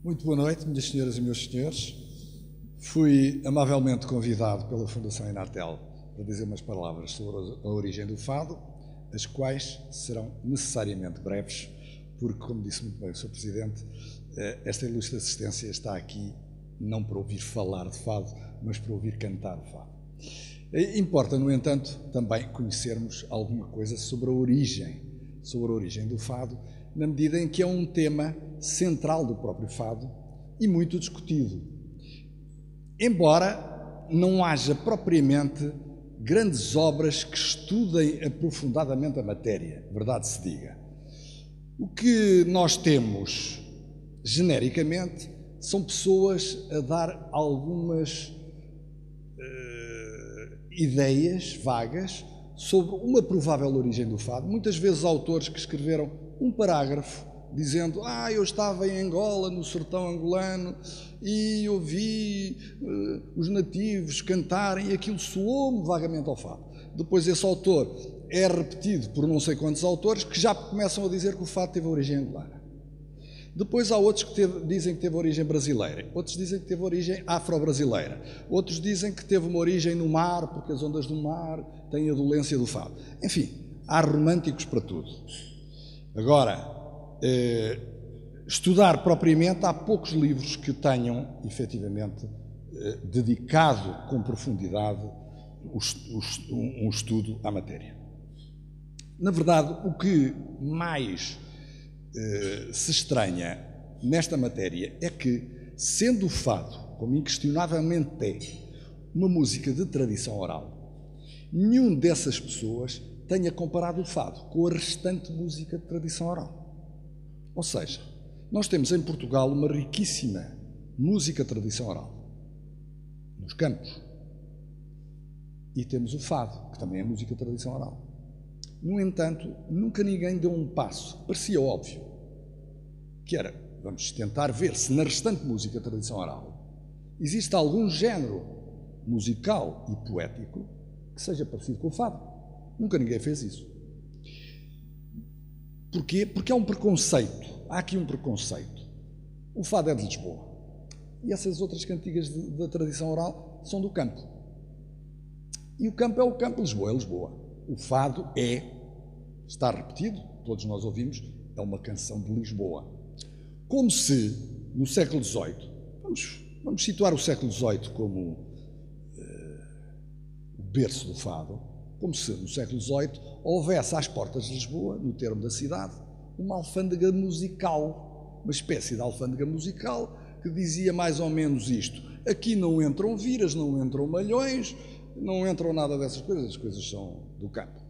Muito boa noite, minhas senhoras e meus senhores. Fui amavelmente convidado pela Fundação Inatel para dizer umas palavras sobre a origem do fado, as quais serão necessariamente breves, porque, como disse muito bem o Sr. Presidente, esta ilustre assistência está aqui não para ouvir falar de fado, mas para ouvir cantar o fado. Importa, no entanto, também conhecermos alguma coisa sobre a origem do fado, na medida em que é um tema central do próprio fado e muito discutido. Embora não haja propriamente grandes obras que estudem aprofundadamente a matéria, verdade se diga. O que nós temos, genericamente, são pessoas a dar algumas ideias vagas sobre uma provável origem do fado. Muitas vezes autores que escreveram um parágrafo dizendo: eu estava em Angola, no sertão angolano, e ouvi os nativos cantarem, e aquilo soou-me vagamente ao fado. Depois esse autor é repetido por não sei quantos autores que já começam a dizer que o fado teve origem angolana. Depois há outros que dizem que teve origem brasileira, outros dizem que teve origem afro-brasileira, outros dizem que teve uma origem no mar, porque as ondas do mar têm a dolência do fado. Enfim, há românticos para tudo. Agora, estudar propriamente, há poucos livros que tenham, efetivamente, dedicado com profundidade um estudo à matéria. Na verdade, o que mais se estranha nesta matéria é que, sendo o fado, como inquestionavelmente é, uma música de tradição oral, nenhum dessas pessoas tenha comparado o fado com a restante música de tradição oral. Ou seja, nós temos em Portugal uma riquíssima música de tradição oral, nos campos, e temos o fado, que também é música de tradição oral. No entanto, nunca ninguém deu um passo, parecia óbvio, que era: vamos tentar ver se na restante música de tradição oral existe algum género musical e poético que seja parecido com o fado. Nunca ninguém fez isso. Porquê? Porque há um preconceito, há aqui um preconceito. O fado é de Lisboa e essas outras cantigas da tradição oral são do campo. E o campo é o campo, Lisboa é Lisboa. O fado está repetido, todos nós ouvimos, é uma canção de Lisboa. Como se, no século XVIII, vamos situar o século XVIII como o berço do fado, como se, no século XVIII, houvesse às portas de Lisboa, no termo da cidade, uma alfândega musical, uma espécie de alfândega musical que dizia mais ou menos isto: aqui não entram viras, não entram malhões, não entram nada dessas coisas, as coisas são do campo.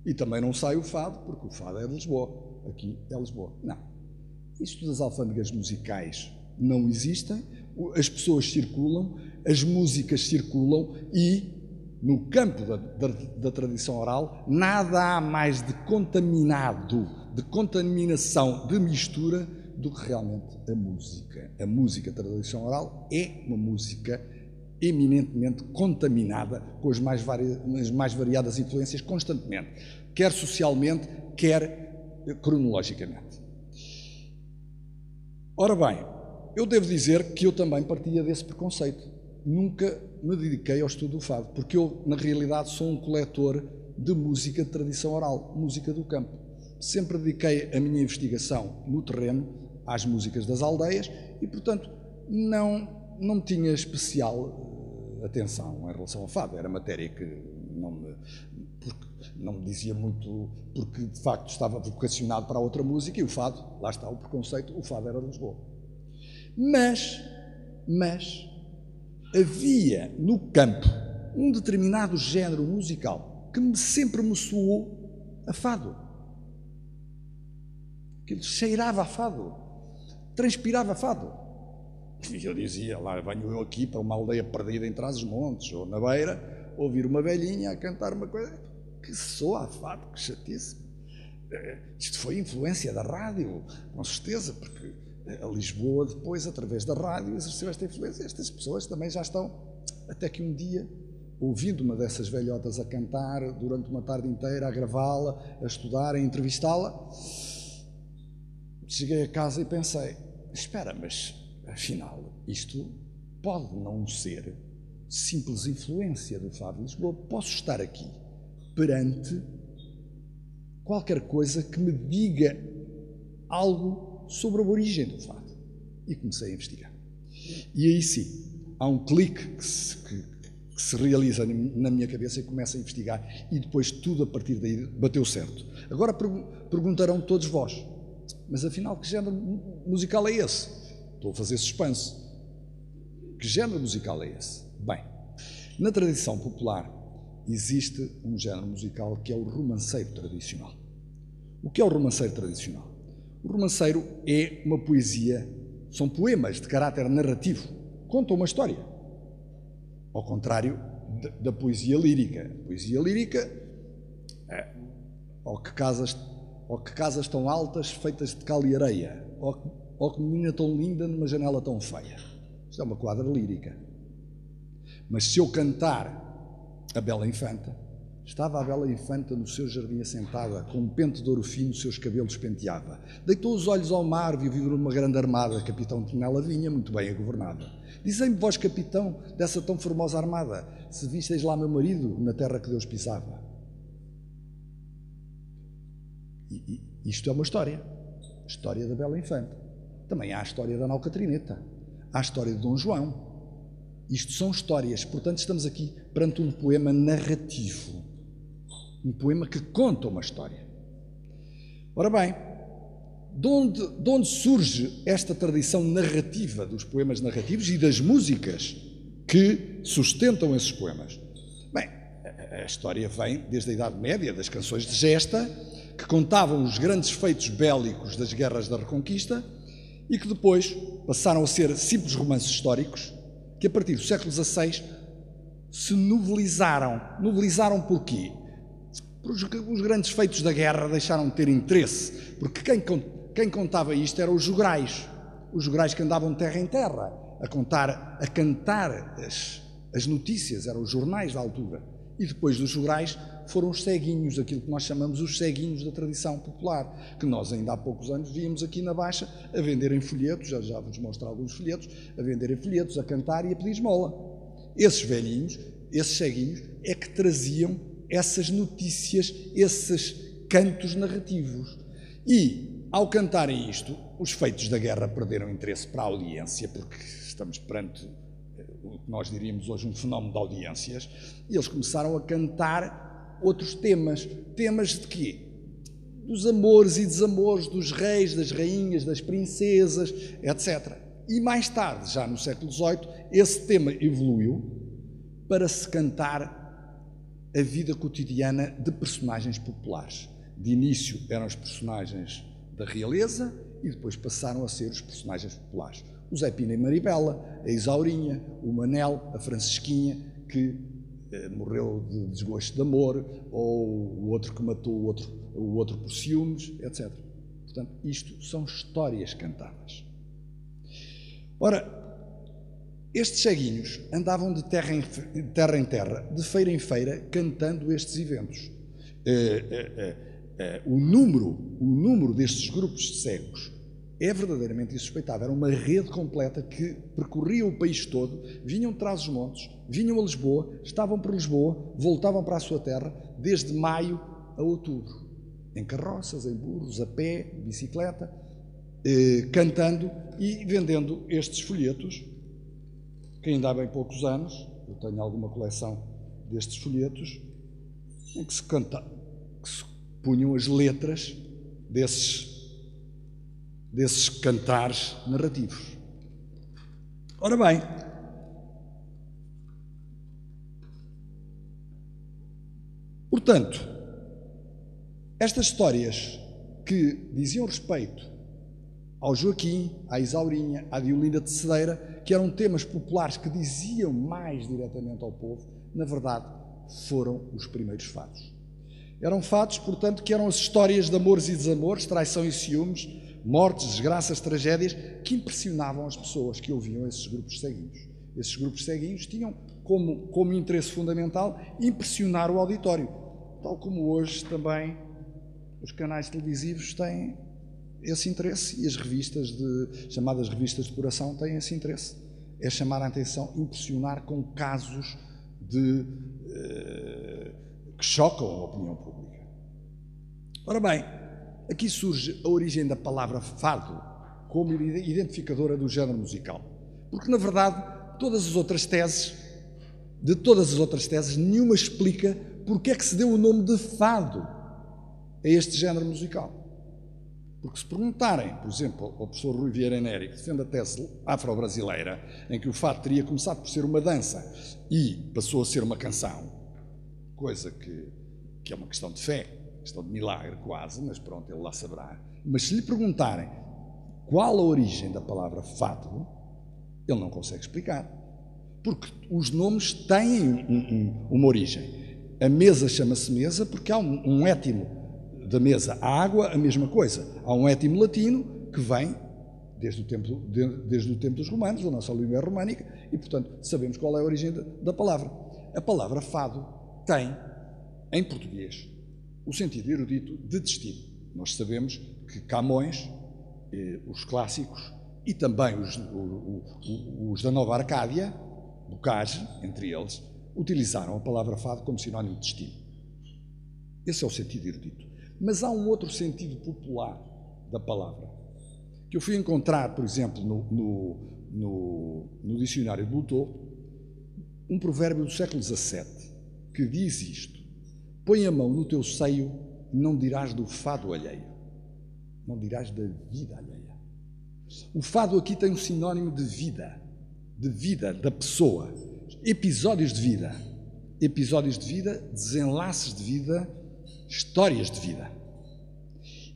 E também não sai o fado, porque o fado é de Lisboa, aqui é Lisboa. Não. Isto das alfândegas musicais não existem, as pessoas circulam, as músicas circulam e, no campo da tradição oral, nada há mais de contaminado, de contaminação, de mistura, do que realmente a música. A música da tradição oral é uma música eminentemente contaminada com as mais variadas influências constantemente, quer socialmente, quer cronologicamente. Ora bem, eu devo dizer que eu também partia desse preconceito. Nunca me dediquei ao estudo do fado, porque eu, na realidade, sou um coletor de música de tradição oral, música do campo. Sempre dediquei a minha investigação no terreno às músicas das aldeias e, portanto, não tinha especial atenção em relação ao fado. Era matéria que não me dizia muito, porque de facto estava vocacionado para outra música, e o fado, lá está o preconceito, o fado era de Lisboa. Mas havia no campo um determinado género musical que sempre me soou a fado. Aquilo cheirava a fado, transpirava a fado. E eu dizia: lá venho eu aqui para uma aldeia perdida em Trás-os-Montes ou na Beira, ouvir uma velhinha a cantar uma coisa que soa a fado, que chatice. Isto foi influência da rádio, com certeza, porque a Lisboa depois, através da rádio, exerceu esta influência. Estas pessoas também já estão, até que um dia, ouvindo uma dessas velhotas a cantar durante uma tarde inteira, a gravá-la, a estudar, a entrevistá-la, cheguei a casa e pensei: espera, mas afinal, isto pode não ser simples influência do Fado de Lisboa. Posso estar aqui perante qualquer coisa que me diga algo sobre a origem do fado. E comecei a investigar. E aí sim, há um clique que se realiza na minha cabeça e começo a investigar, e depois tudo a partir daí bateu certo. Agora perguntarão todos vós, mas afinal que género musical é esse? Estou a fazer suspense. Que género musical é esse? Bem, na tradição popular existe um género musical que é o romanceiro tradicional. O que é o romanceiro tradicional? O romanceiro é uma poesia, são poemas de caráter narrativo, contam uma história. Ao contrário da poesia lírica. A poesia lírica é ou que casas tão altas feitas de cal e areia, ou que menina tão linda numa janela tão feia. Isto é uma quadra lírica. Mas se eu cantar a Bela Infanta, estava a Bela Infanta no seu jardim assentada, com um pente de ouro fino seus cabelos penteava. Deitou os olhos ao mar, viu numa grande armada, capitão que nela vinha, muito bem a governada. Dizei-me vós, capitão, dessa tão formosa armada, se visteis lá meu marido na terra que Deus pisava. E isto é uma história, a história da Bela Infanta. Também há a história da Nau Catrineta, há a história de Dom João. Isto são histórias, portanto estamos aqui perante um poema narrativo, um poema que conta uma história. Ora bem, de onde surge esta tradição narrativa dos poemas narrativos e das músicas que sustentam esses poemas? Bem, a história vem desde a Idade Média, das canções de gesta, que contavam os grandes feitos bélicos das guerras da Reconquista e que depois passaram a ser simples romances históricos que a partir do século XVI se novelizaram. Novelizaram porquê? Porque os grandes feitos da guerra deixaram de ter interesse, porque quem contava isto eram os jograis que andavam de terra em terra, a cantar as notícias, eram os jornais da altura. E depois dos jograis foram os ceguinhos, aquilo que nós chamamos os ceguinhos da tradição popular, que nós ainda há poucos anos víamos aqui na Baixa a venderem folhetos, já vos mostro alguns folhetos, a venderem folhetos, a cantar e a pedir esmola. Esses velhinhos, esses ceguinhos, é que traziam essas notícias, esses cantos narrativos. E, ao cantarem isto, os feitos da guerra perderam interesse para a audiência, porque estamos perante o que nós diríamos hoje um fenómeno de audiências, e eles começaram a cantar outros temas. Temas de quê? Dos amores e desamores dos reis, das rainhas, das princesas, etc. E mais tarde, já no século XVIII, esse tema evoluiu para se cantar a vida cotidiana de personagens populares. De início eram os personagens da realeza e depois passaram a ser os personagens populares. O Zé Pina e Maribela, a Isaurinha, o Manel, a Francisquinha, que morreu de desgosto de amor, ou o outro que matou o outro por ciúmes, etc. Portanto, isto são histórias cantadas. Ora, estes ceguinhos andavam de terra em terra, de feira em feira, cantando estes eventos. O número destes grupos de cegos é verdadeiramente insuspeitável. Era uma rede completa que percorria o país todo, vinham de Trás-os-Montes, vinham a Lisboa, estavam por Lisboa, voltavam para a sua terra, desde maio a outubro, em carroças, em burros, a pé, bicicleta, cantando e vendendo estes folhetos, que ainda há bem poucos anos, eu tenho alguma coleção destes folhetos, em que se punham as letras desses cantares narrativos. Ora bem, portanto, estas histórias que diziam respeito ao Joaquim, à Isaurinha, à Diolinda de Cedeira, que eram temas populares que diziam mais diretamente ao povo, na verdade, foram os primeiros fados. Eram fados, portanto, que eram as histórias de amores e desamores, traição e ciúmes, mortes, desgraças, tragédias, que impressionavam as pessoas que ouviam esses grupos ceguinhos. Esses grupos ceguinhos tinham como interesse fundamental impressionar o auditório, tal como hoje também os canais televisivos têm esse interesse, e as revistas chamadas revistas de coração têm esse interesse. É chamar a atenção, impressionar com casos que chocam a opinião pública. Ora bem, aqui surge a origem da palavra fado como identificadora do género musical. Porque, na verdade, de todas as outras teses, nenhuma explica porque é que se deu o nome de fado a este género musical. Porque se perguntarem, por exemplo, ao professor Rui Vieira Neri, que defende a tese afro-brasileira, em que o fado teria começado por ser uma dança e passou a ser uma canção, coisa que é uma questão de fé, questão de milagre quase, mas pronto, ele lá saberá. Mas se lhe perguntarem qual a origem da palavra fado, ele não consegue explicar. Porque os nomes têm uma origem. A mesa chama-se mesa porque há um étimo da mesa. A água, a mesma coisa. Há um étimo latino que vem desde o tempo dos romanos, da nossa língua românica, e, portanto, sabemos qual é a origem da palavra. A palavra fado tem, em português, o sentido erudito de destino. Nós sabemos que Camões, os clássicos, e também os da Nova Arcádia, Bocage, entre eles, utilizaram a palavra fado como sinónimo de destino. Esse é o sentido erudito. Mas há um outro sentido popular da palavra, que eu fui encontrar, por exemplo, no dicionário de Lutou, um provérbio do século XVII, que diz isto: põe a mão no teu seio, não dirás do fado alheio, não dirás da vida alheia. O fado aqui tem um sinónimo de vida da pessoa, episódios de vida, desenlaces de vida, histórias de vida.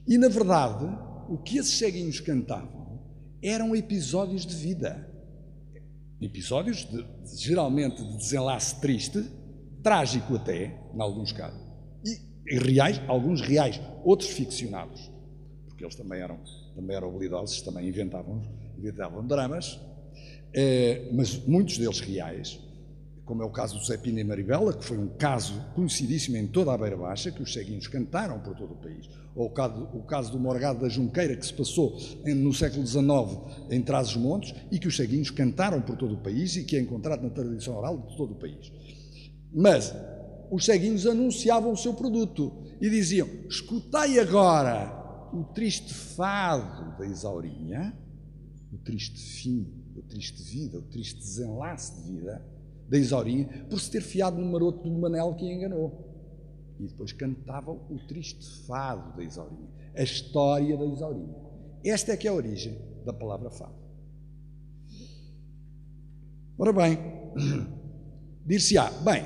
E, na verdade, o que esses ceguinhos cantavam eram episódios de vida. Episódios, geralmente, de desenlace triste, trágico até, em alguns casos. E reais, alguns reais, outros ficcionados. Porque eles também eram habilidosos, também inventavam dramas, mas muitos deles reais, como é o caso do Zé Pina e Maribela, que foi um caso conhecidíssimo em toda a Beira Baixa, que os ceguinhos cantaram por todo o país, ou o caso do Morgado da Junqueira, que se passou no século XIX em Trás-os-Montes, e que os ceguinhos cantaram por todo o país e que é encontrado na tradição oral de todo o país. Mas os ceguinhos anunciavam o seu produto e diziam: escutai agora o triste fado da Isaurinha, o triste fim, a triste vida, o triste desenlace de vida da Isaurinha, por se ter fiado no maroto do Manel que a enganou. E depois cantavam o triste fado da Isaurinha, a história da Isaurinha. Esta é que é a origem da palavra fado. Ora bem, dir-se-á, bem,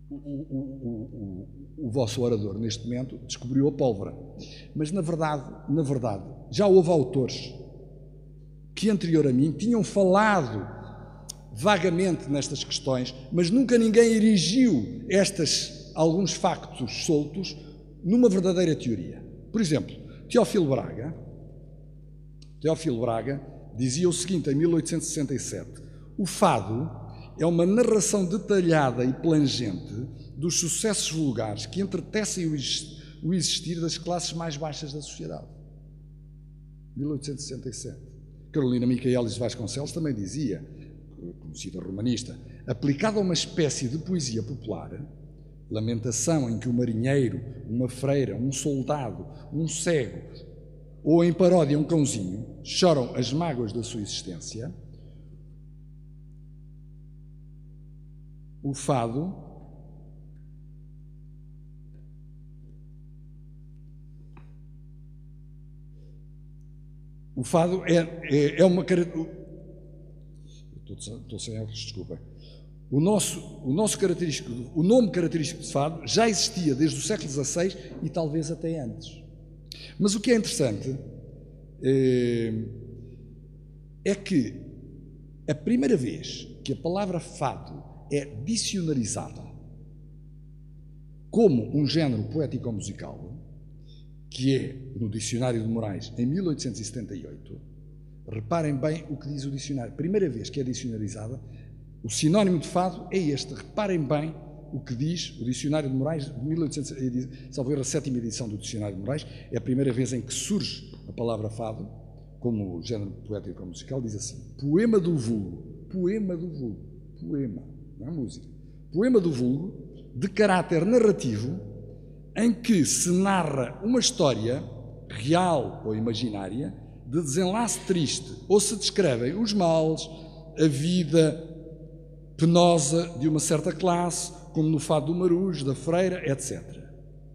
o vosso orador, neste momento, descobriu a pólvora. Mas, na verdade, já houve autores que, anterior a mim, tinham falado vagamente nestas questões, mas nunca ninguém erigiu alguns factos soltos numa verdadeira teoria. Por exemplo, Teófilo Braga dizia o seguinte, em 1867: o fado é uma narração detalhada e plangente dos sucessos vulgares que entretecem o existir das classes mais baixas da sociedade. 1867. Carolina Micaelis Vasconcelos também dizia, conhecida romanista, aplicada a uma espécie de poesia popular, lamentação em que o marinheiro, uma freira, um soldado, um cego, ou em paródia um cãozinho, choram as mágoas da sua existência, o fado é uma característica. Estou sem óculos, desculpa. O nome característico de fado já existia desde o século XVI e talvez até antes. Mas o que é interessante é que a primeira vez que a palavra fado é dicionarizada como um género poético-musical, que é no Dicionário de Moraes, em 1878, reparem bem o que diz o dicionário. Primeira vez que é dicionarizada, o sinónimo de fado é este. Reparem bem o que diz o Dicionário de Moraes, de 1800, salvo erro, a 7ª edição do Dicionário de Moraes, é a primeira vez em que surge a palavra fado, como género poético ou musical, diz assim: poema do vulgo, poema, não é música, poema do vulgo, de caráter narrativo, em que se narra uma história, real ou imaginária, de desenlace triste, ou se descrevem os males, a vida penosa de uma certa classe, como no fado do Marujo, da Freira, etc.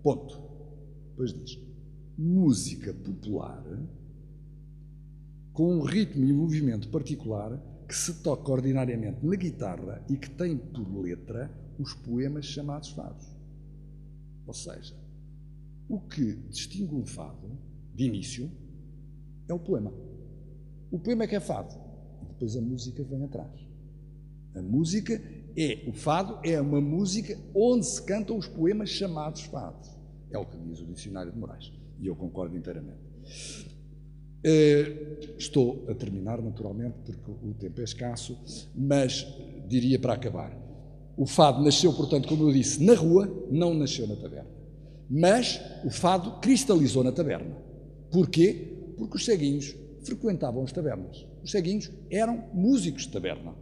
Ponto. Depois diz: música popular com um ritmo e um movimento particular que se toca ordinariamente na guitarra e que tem por letra os poemas chamados fados. Ou seja, o que distingue um fado, de início, é o poema. O poema é que é fado. E depois a música vem atrás. A música o fado é uma música onde se cantam os poemas chamados fados. É o que diz o Dicionário de Moraes. E eu concordo inteiramente. Estou a terminar, naturalmente, porque o tempo é escasso, mas diria para acabar. O fado nasceu, portanto, como eu disse, na rua, não nasceu na taberna. Mas o fado cristalizou na taberna. Porquê? Porque os ceguinhos frequentavam as tabernas. Os ceguinhos eram músicos de taberna.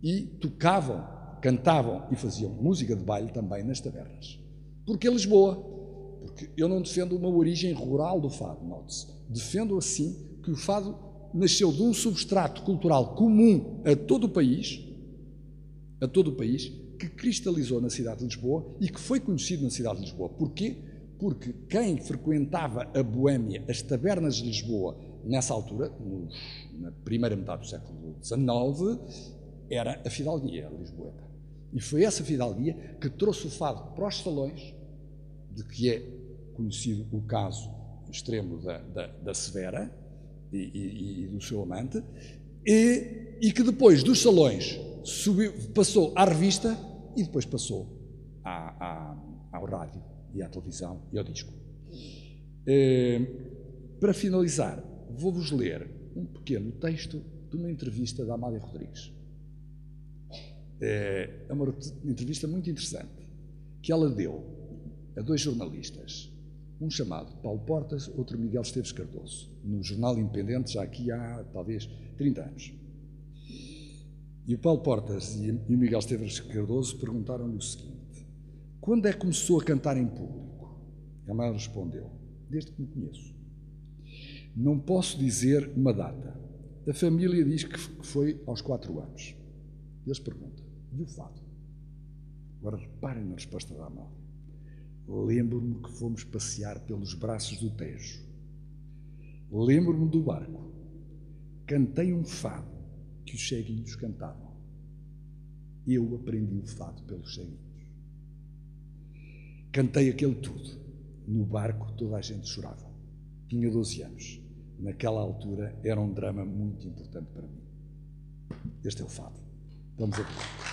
E tocavam, cantavam e faziam música de baile também nas tabernas. Porquê Lisboa? Porque eu não defendo uma origem rural do fado, note-se. Defendo, assim, que o fado nasceu de um substrato cultural comum a todo o país, que cristalizou na cidade de Lisboa e que foi conhecido na cidade de Lisboa. Porquê? Porque quem frequentava a Boémia, as tabernas de Lisboa, nessa altura, na primeira metade do século XIX, era a fidalguia lisboeta. E foi essa fidalguia que trouxe o fado para os salões, de que é conhecido o caso extremo da Severa e do seu amante, e que depois dos salões passou à revista e depois passou ao rádio e à televisão e ao disco. Para finalizar, vou-vos ler um pequeno texto de uma entrevista da Amália Rodrigues. É uma entrevista muito interessante que ela deu a dois jornalistas, um chamado Paulo Portas, outro Miguel Esteves Cardoso, no Jornal Independente, já aqui há talvez 30 anos. E o Paulo Portas e o Miguel Esteves Cardoso perguntaram-lhe o seguinte: quando é que começou a cantar em público? A Amália respondeu: desde que me conheço. Não posso dizer uma data. A família diz que foi aos 4 anos. Eles perguntam: e o fado? Agora reparem na resposta da Amália. Lembro-me que fomos passear pelos braços do Tejo. Lembro-me do barco. Cantei um fado que os ceguinhos cantavam. Eu aprendi o fado pelos ceguinhos. Cantei aquele tudo. No barco toda a gente chorava. Tinha 12 anos. Naquela altura era um drama muito importante para mim. Este é o fado. Vamos aqui.